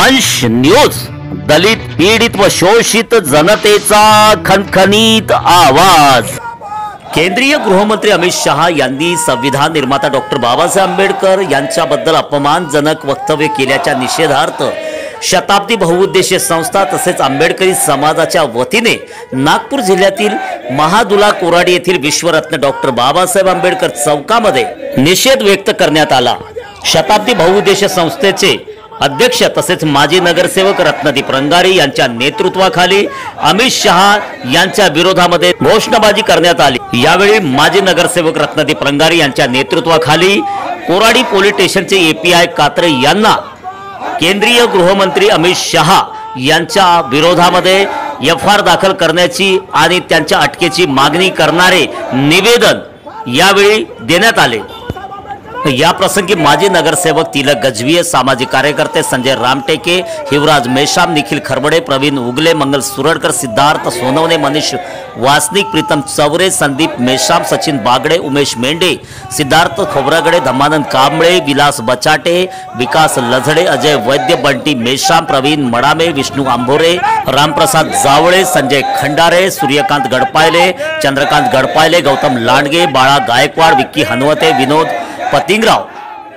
दंश न्यूज, दलित पीडित व शोषित जनतेचा खणखणीत आवाज। केंद्रीय गृहमंत्री अमित शहा यांनी संविधान निर्माता डॉक्टर बाबासाहेब आंबेडकर यांच्याबद्दल अपमानजनक वक्तव्य केल्याच्या निषेधार्थ शताब्दी बहुउद्देशीय संस्था तसेच आंबेडकरी समाजाच्या वतीने नागपूर जिल्ह्यातील महादुला कोराडी येथील विश्वरत्न डॉक्टर बाबासाहेब आंबेडकर चौकामध्ये निषेध व्यक्त करण्यात आला। शताब्दी बहुउद्देशीय संस्थेचे अध्यक्ष तसेच माजी नगरसेवक रत्नदीप रंगारी यांच्या नेतृत्वाखाली अमित शहा यांच्या विरोधामध्ये घोषणाबाजी करण्यात आली। यावेळी माजी नगरसेवक रत्नदीप रंगारी यांच्या नेतृत्वाखाली कोराडी पोलीस स्टेशनचे एपीआय कात्रे यांना केंद्रीय गृहमंत्री अमित शहा यांच्या विरोधामध्ये एफआयआर दाखल करण्याची आणि त्यांच्या अटकेची मागणी करणारे निवेदन यावेळी देण्यात आले। या प्रसंगी माजी नगरसेवक तिलक गजवीय, सामाजिक कार्यकर्ते संजय रामटेके, हिवराज मेश्राम, निखिल खरबडे, प्रवीण उगले, मंगल सुरडकर, सिद्धार्थ सोनवणे, मनीष वासनिक, प्रीतम चौरे, संदीप मेश्राम, सचिन बागडे, उमेश मेंढे, सिद्धार्थ खोब्रागडे, धम्मानंद कांबळे, विलास बचाटे, विकास लझडे, अजय वैद्य, बंटी मेश्राम, प्रवीण मडामे, विष्णू आंभोरे, रामप्रसाद जावळे, संजय खंडारे, सूर्यकांत गडपायले, चंद्रकांत गडपायले, गौतम लांडगे, बाळा गायकवाड, विक्की हनवते, विनोद पतिंगराव,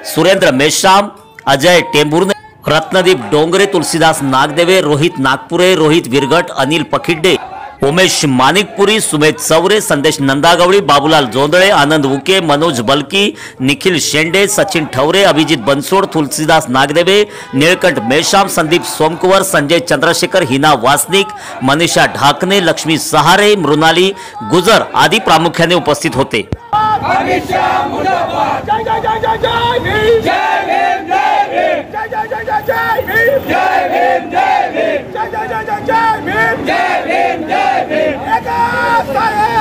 सुरेंद्र मेश्राम, अजय टेंभुर्णे, रत्नदीप डोंगरे, तुलसीदास नागदेवे, रोहित नागपुरे, रोहित विरगट, अनिल पखिड्डे, उमेश मानिकपुरी, सुमेध चौरे, संदेश नंदागवळी, बाबूलाल जोंदळे, आनंद उके, मनोज बलकी, निखिल शेंडे, सचिन ठवरे, अभिजित बनसोड, तुलसीदास नागदेवे, नीलकंठ मेश्राम, संदीप सोमकुवर, संजय चंद्रशेखर, हिना वासनिक, मनीषा ढाकणे, लक्ष्मी सहारे, मृणाली गुजर आदी प्रामुख्याने उपस्थित होते। अमित शाह मुर्दाबाद, जय जय जय जय जय भीम, जय भीम जय भीम, जय जय जय जय जय भीम, जय भीम जय भीम, जय जय जय जय जय भीम, जय भीम जय भीम। एकाच साहेब,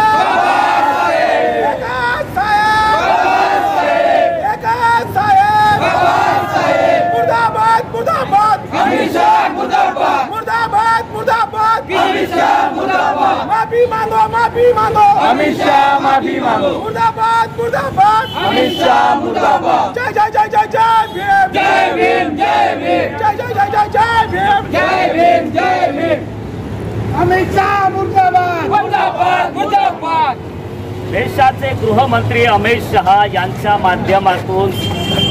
एकाच साहेब, एकाच साहेब, मुर्दाबाद मुर्दाबाद, अमित शाह मुर्दाबाद, मुर्दाबाद मुर्दाबाद, अमित शाह मुर्दाबाद। माफी मांगो, माफी मांगो, अमित शाह माफी मांगो। मुर्दाबाद मुर्दाबाद, अमित शाह मुर्दाबाद, जय जय जय जय जय भीम, जय भीम जय भीम, जय जय जय जय जय भीम, जय भीम जय भीम। अमित शाह मुर्दाबाद, मुर्दाबाद मुर्दाबाद। देशाचे गृहमंत्री अमित शहा यांच्या माध्यमातून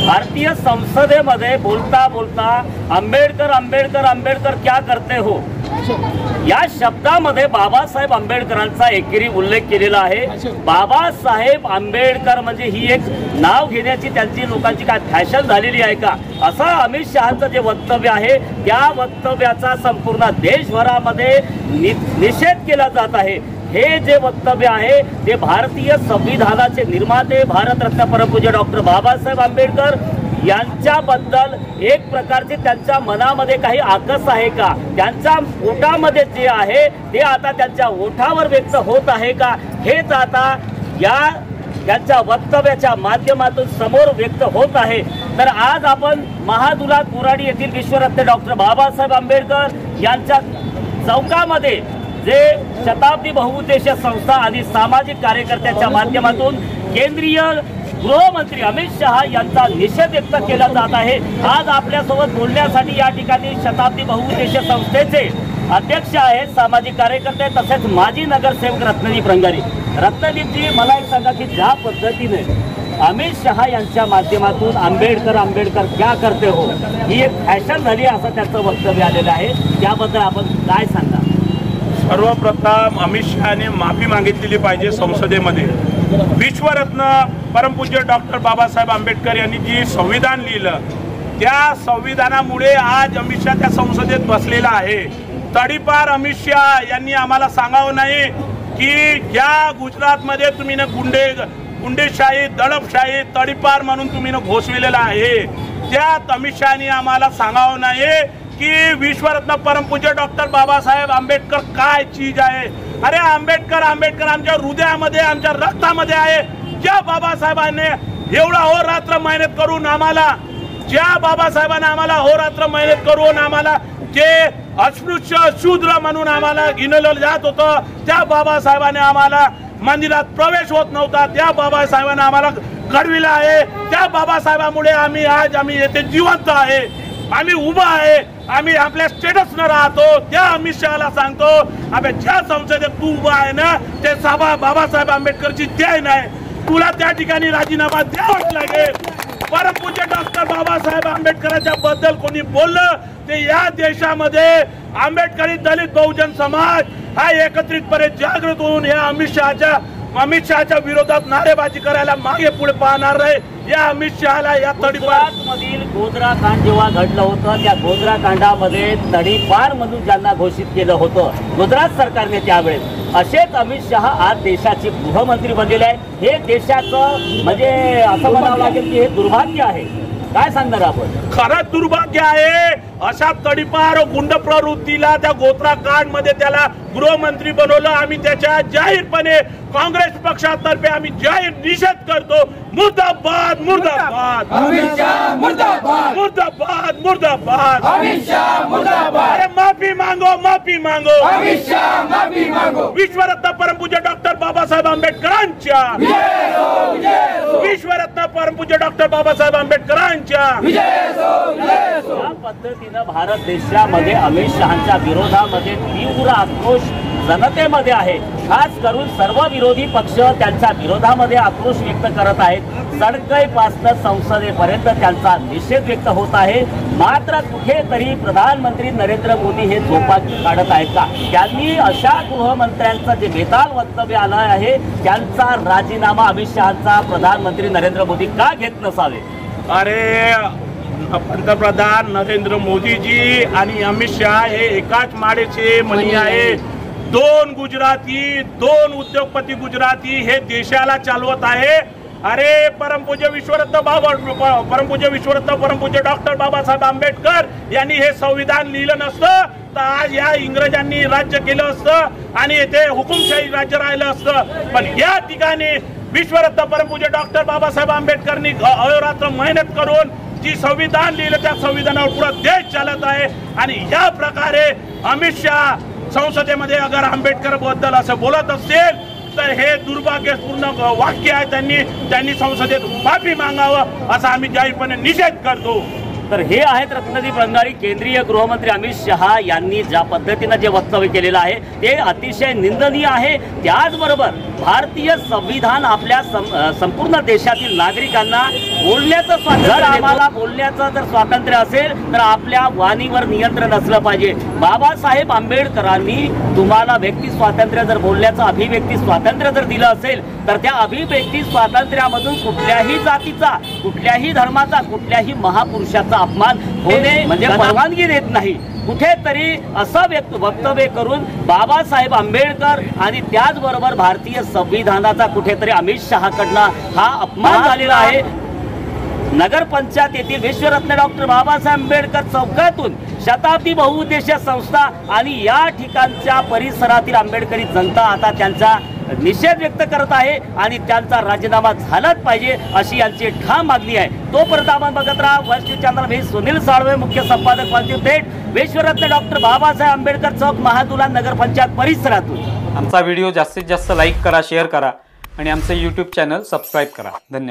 भारतीय संसदेमध्ये बोलता बोलता आंबेडकर आंबेडकर आंबेडकर क्या करते हो या शब्दामध्ये बाबासाहेब आंबेडकरांचा एकेरी उल्लेख केलेला आहे। बाबासाहेब आंबेडकर म्हणजे ही एक नाव घेण्याची त्यांची लोकांची काय फॅशन झालेली आहे का, असं अमित शहांचं जे वक्तव्य आहे त्या वक्तव्याचा संपूर्ण देशभरामध्ये निषेध केला जात आहे। हे जे वक्तव्य आहे ते भारतीय संविधानाचे निर्माते भारतरत्न परमपूज्य डॉक्टर बाबासाहेब आंबेडकर यांच्याबद्दल एक प्रकारचे त्यांच्या मनामध्ये काही आकस आहे का, त्यांच्या ओठामध्ये जे आहे ते आता त्यांच्या ओठावर व्यक्त होत आहे का, हेच आता या त्यांच्या वक्तव्याच्या माध्यमातून समोर व्यक्त होत आहे। तर आज आपण महादुला कोराडी येथील विश्वरत्न डॉक्टर बाबासाहेब आंबेडकर यांच्या चौकामध्ये जे शताब्दी बहुउद्देशीय संस्था आणि सामाजिक कार्यकर्त्यांच्या माध्यमातून केंद्रीय गृहमंत्री अमित शहा यांचा निषेध व्यक्त केला जात आहे। आज आपल्यासोबत बोलण्यासाठी या ठिकाणी शताब्दी बहुउद्देशीय संस्थेचे अध्यक्ष आहेत, सामाजिक कार्यकर्ते तसेच माजी नगरसेवक रत्नदीप रंगारी। रत्नदीपजी, मला एक सांगा की ज्या पद्धतीने अमित शहा यांच्या माध्यमातून आंबेडकर आंबेडकर क्या करते हो ही एक फॅशन झाली असं त्यांचं वक्तव्य आलेलं आहे, त्याबद्दल आपण काय सांगा? सर्वप्रथम अमित शहाने माफी मागितलेली पाहिजे संसदेमध्ये। विश्वरत्न परमपूज्य डॉक्टर बाबासाहेब आंबेडकर यांनी जी संविधान लिहिलं त्या संविधानामुळे आज अमित शहा त्या संसदेत बसलेला आहे। तडीपार अमित शहा यांनी आम्हाला सांगावं नाही की ज्या गुजरातमध्ये तुम्ही गुंडेशाही दडपशाही तडीपार म्हणून तुम्ही घोषविलेलं आहे, त्यात अमित शहानी आम्हाला सांगावं नाही की विश्वरत्न परमपूज्य डॉक्टर बाबासाहेब आंबेडकर काय चीज आहे। अरे आंबेडकर आंबेडकर आमच्या हृदयामध्ये आमच्या रक्तामध्ये आहे। ज्या बाबासाहेबांनी एवढा होरात्र मेहनत करून आम्हाला, ज्या बाबासाहेबांनी आम्हाला होरात्र मेहनत करून आम्हाला जे अस्पृश्य शूद्र म्हणून आम्हाला गिनवलं जात होतं, त्या बाबासाहेबांनी आम्हाला मंदिरात प्रवेश होत नव्हता, त्या बाबासाहेबांनी आम्हाला घडविलं आहे। त्या बाबासाहेबांमुळे आम्ही येथे जिवंत आहे, आम्ही उभा आहे आम्ही आपल्या स्टेटसनं राहतो त्या अमित शहाला सांगतो अबे ज्या संसदेत तू उभा आहे ना ते बाबासाहेब आंबेडकरची ध्यान आहे, तुला त्या ठिकाणी राजीनामा द्यावाच लागेल. परमपूज्य डॉक्टर बाबासाहेब आंबेडकरांच्या बद्दल कोणी बोललं ते या देशामध्ये आंबेडकरी दलित बहुजन समाज हा एकत्रितपणे जागृत होऊन या अमित शहाच्या विरोधात नारेबाजी करायला मागे पुढे पाहणार नाही. या अमित शहाला या गुजरात मधील गोधरा कांड जेव्हा घडलं होतं त्या गोधरा कांडामध्ये तडीपार म्हणून ज्यांना घोषित केलं होतं गुजरात सरकारने त्यावेळेस, असेच अमित शहा आज देशाचे गृहमंत्री बनलेले आहेत. हे देशाचं म्हणजे असं म्हणावं लागेल की हे दुर्भाग्य आहे. काय सांगणार आपण? खरंच दुर्भाग्य आहे. अशा तडीपार गुंड प्रवृत्तीला त्या गोधरा कांड मध्ये त्याला गृहमंत्री बनवलं. आम्ही त्याच्या जाहीरपणे काँग्रेस पक्षातर्फे आम्ही जाहीर निषेध करतो. मुर्दाबाद मुर्दाबाद अमित शाह मुर्दाबाद मुर्दाबाद मुर्दाबाद अमित शाह मुर्दाबाद. अरे माफी मांगो माफी मांगो अमित शाह माफी मांगो. विश्वरत्न परमपूज्य डॉक्टर बाबासाहेब आंबेडकरांच्या विजय असो, विजय असो. विश्वरत्न परमपूज्य डॉक्टर बाबासाहेब आंबेडकरांच्या विजय असो, विजय असो. या पद्धतीनं भारत देशामध्ये अमित शहांच्या विरोधामध्ये तीव्र आक्रोश जनतेमध्ये आहे. खास करून सर्व विरोधी पक्ष त्यांच्या विरोधामध्ये आक्रोश व्यक्त करत आहेत. सडकईपासून संसदेपर्यंत त्यांचा निषेध व्यक्त होत आहे. मात्र कुठेतरी प्रधानमंत्री नरेंद्र मोदी हे झोपाकी काढत आहेत का? त्यांनी अशा गृहमंत्र्यांचं जे बेताल वक्तव्य आलं आहे त्यांचा राजीनामा अमित शहांचा प्रधानमंत्री नरेंद्र मोदी का घेत नसावे? अरे पंतप्रधान नरेंद्र मोदीजी आणि अमित शहा हे एकाच माळेचे मणी आहे. दोन गुजराती, दोन उद्योगपती गुजराती हे देशाला चालवत आहे. अरे परमपूज्य परमपूज्य डॉक्टर बाबासाहेब आंबेडकर यांनी हे संविधान लिहिलं नसतं तर आज या इंग्रजांनी राज्य केलं असतं आणि येथे हुकुमशाही राज्य राहिलं असतं. पण या ठिकाणी विश्वरत्न परमपूज्य डॉक्टर बाबासाहेब आंबेडकरनी अहोरात्र मेहनत करून जी संविधान लिहिलं त्या संविधानावर पुरा देश चालत आहे. आणि या प्रकारे अमित शहा संसदेमध्ये अगर आंबेडकर बद्दल असं बोलत असेल तर हे दुर्भाग्यपूर्ण वाक्य आहे. त्यांनी संसदेत माफी मागावं असा आम्ही जाहीरपणे निषेध करतो. तर हे आहेत रत्नदीप रंगारी. केंद्रीय गृहमंत्री अमित शहा यांनी ज्या पद्धतीनं जे वक्तव्य केलेलं आहे ते अतिशय निंदनीय आहे. त्याचबरोबर भारतीय संविधान आपल्या संपूर्ण देशातील नागरिकांना बोलण्याचं स्वातंत्र्य, जर आम्हाला बोलण्याचं जर स्वातंत्र्य असेल तर आपल्या वाणीवर नियंत्रण असलं पाहिजे. बाबासाहेब आंबेडकरांनी तुम्हाला व्यक्ती स्वातंत्र्य जर बोलण्याचं अभिव्यक्ती स्वातंत्र्य जर दिलं असेल तर त्या अभिव्यक्ती स्वातंत्र्यामधून कुठल्याही जातीचा, कुठल्याही धर्माचा, कुठल्याही महापुरुषाचा अपमान होणे म्हणजे परवानगी देत नाही. कुठेतरी असं वक्तव्य करून बाबासाहेब आंबेडकर आणि त्याचबरोबर भारतीय संविधानाचा कुठेतरी अमित शहाकडनं हा अपमान झालेला आहे. नगरपंचायत येथील विश्वरत्न डॉक्टर बाबासाहेब आंबेडकर चौकातून शताब्दी बहुउद्देशीय संस्था आणि या ठिकाणच्या परिसरातील आंबेडकरी जनता आता त्यांचा निषेध व्यक्त करत आहे आणि त्यांचा राजीनामा झालाच पाहिजे अशी यांची ठाम मागणी आहे. तोपर्यंत आपण बघत राहा वर्ष चॅनल. मी सुनील साळवे, मुख्य संपादक पंचवीस थेट विश्वरत्न डॉक्टर बाबासाहेब आंबेडकर चौक, महादुला नगरपंचायत परिसरातून. आमचा व्हिडिओ जास्तीत जास्त लाईक करा, शेअर करा आणि आमचं यूट्यूब चॅनल सबस्क्राईब करा. धन्यवाद.